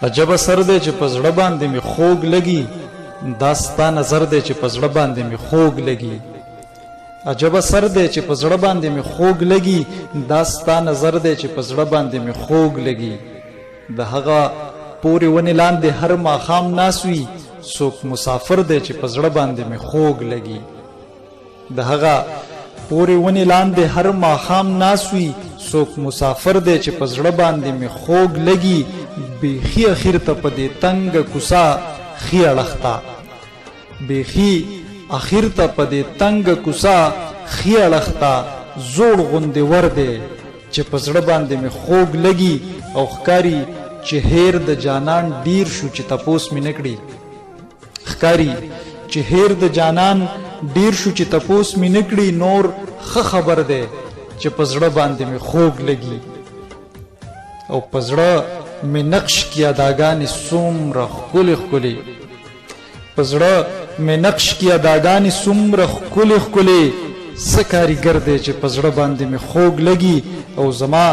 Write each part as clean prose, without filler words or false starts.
عجب سر دی چې په زړه باندې مې خوږ لګي، دا ستا نظر دی چې په زړه باندې مې خوږ لګي. عجب سر دی چې په زړه باندې مې خوږ لګي، دا ستا نظر دی چې په زړه باندې مې خوږ لګي. د هغه پورې ونې لاندې هر ماښام ناست وي، څوک مسافر دی چې په زړه باندې مې خوږ لګي. د هغه پورې ونې لاندې هر ماښام ناست وي، څوک مسافر دی چې په زړه باندې مې خوږ لګي. بیخي اخر ته په دې تنګه کوڅه ښي اړخته، بیخي اخر ته په دې تنګه کوڅه ښي اړخته زوړ غوندې ور دی چې په زړه باندې مې خوږ لګي. او ښکاري چې هیر د جانان ډیر شو چې تپوس مې نه کړي. ښکاري چې هیر د جانان ډیر شو چې تپوس مې نه کړي. نور ښه خبر دی چې په زړه باندې مې خوږ لګي. او په زړه مې نقش کی اداګانې څومره ښکلې ښکلې، په زړه مې نقش کی اداګانې څومره ښکلې ښکلې. څه کاریګر دی چې په زړه باندې مې خوږ لګي. او زما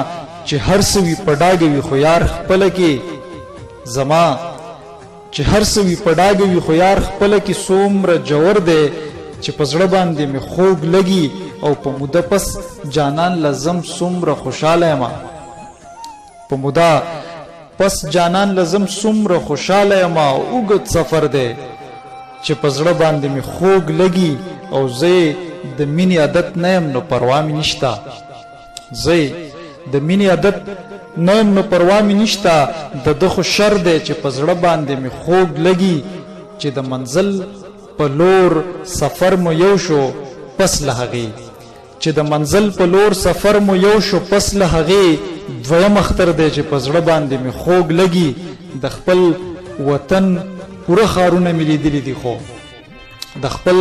چې هر څه وي په ډاګه وي خو یار خپله کې، زما چې هر څه وي په ډاګه وي خو یار خپله کې څومره جوور دی چې په زړه باندې مې خوږ لګي. او په موده پس جانان لزم څومره خوشحاله یم، په موده پس جانان لزم څومره خوشحاله یم. اوږد سفر دی چې په زړه باندې مې خوږ لګي. او زه د مینې عادت نه یم نو پروا مې نشته، زه د مینې عادت نه یم نو پروا مې نشته. د ده خو شر دی چې په زړه باندې مې خوږ لګي. چې د منزل په لور سفر مو یو شو پس له هغې، چې د منزل په لور سفر مو یو شو پس له هغې. دویم اختر دی چې په زړه باندې مې خوږ لګي. د خپل وطن پوره ښارونه مې لیدلي دي، خو د خپل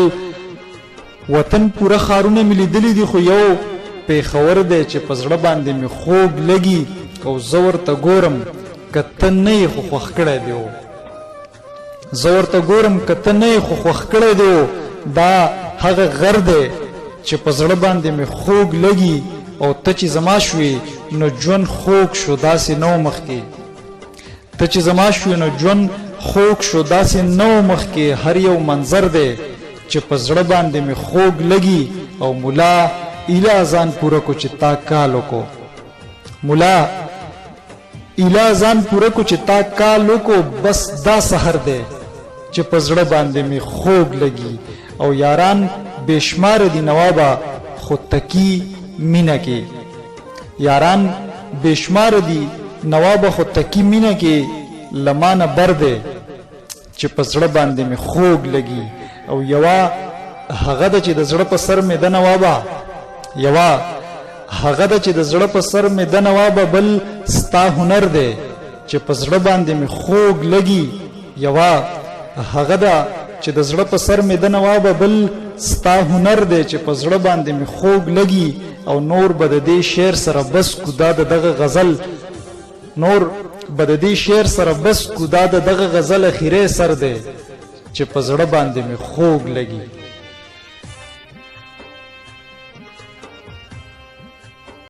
وطن پوره ښارونه مې لیدلي دي، خو یو پېښور دی چې په زړه باندې مې خوږ لګي. او زه ورته ګورم که ته نه یې خو خوښ کړی دی و، زه ورته ګورم که ته نه یې خو خوښ کړی دی و. دا هغه غر دی چې په زړه باندې مې خوږ لګي. او ته چې زما شوې نو ژوند خوږ شو داسې نه و مخکې، ته چې زما شوې نو ژوند خوږ شو داسې نه و مخکې. هر یو منظر دی چې په زړه باندې مې خوږ لګي. او ملا ایله ځان پوره کو چې تا کال وکړو، ملا ایله ځان پوره کو چې تا کال وکړو. بس دا سحر دی چې په زړه باندې مې خوږ لګي. او یاران بېشماره دي نوابه خو تکی مینه کې، یاران بېشماره دي نوابه خو تکی مینه کې. لمانه بر دی چې په زړه باندې مې خوږ لګي. او یوه هغه ده چې د زړه په سر مې ده نوابه، یوه هغه ده چې د زړه په سر مې ده نوابه. بل ستا هنر دی چې په زړه باندې مې خوږ لګي. یوه هغه ده چې د زړه په سر مې ده نوابه. بل ستا هنر دی چې په زړه باندې مې خوږ لګي. او نور به د دې شعر سره بس کو دا د دغه غزل، نور به د دې شعر سره بس کو دا د دغه غزل اخیری سر دی چې په زړه باندې مې خوږ لګي.